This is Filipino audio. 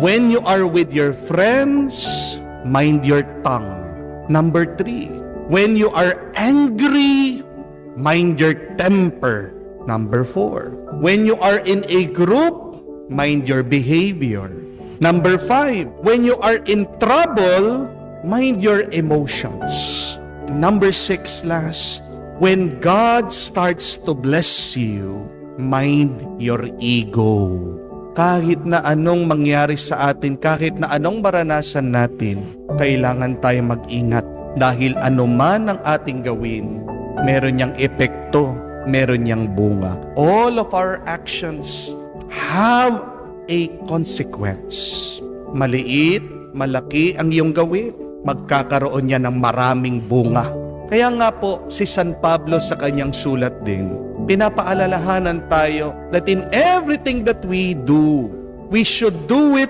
When you are with your friends, mind your tongue. Number 3, when you are angry, mind your temper. Number 4, when you are in a group, mind your behavior. Number 5, when you are in trouble, mind your emotions. Number 6, last, when God starts to bless you, mind your ego. Kahit na anong mangyari sa atin, kahit na anong maranasan natin, kailangan tayo mag-ingat. Dahil anuman ang ating gawin, meron niyang epekto, meron niyang bunga. All of our actions have a consequence. Maliit, malaki ang iyong gawin, magkakaroon niya ng maraming bunga. Kaya nga po, si San Pablo sa kanyang sulat din, pinapaalalahanan tayo that in everything that we do, we should do it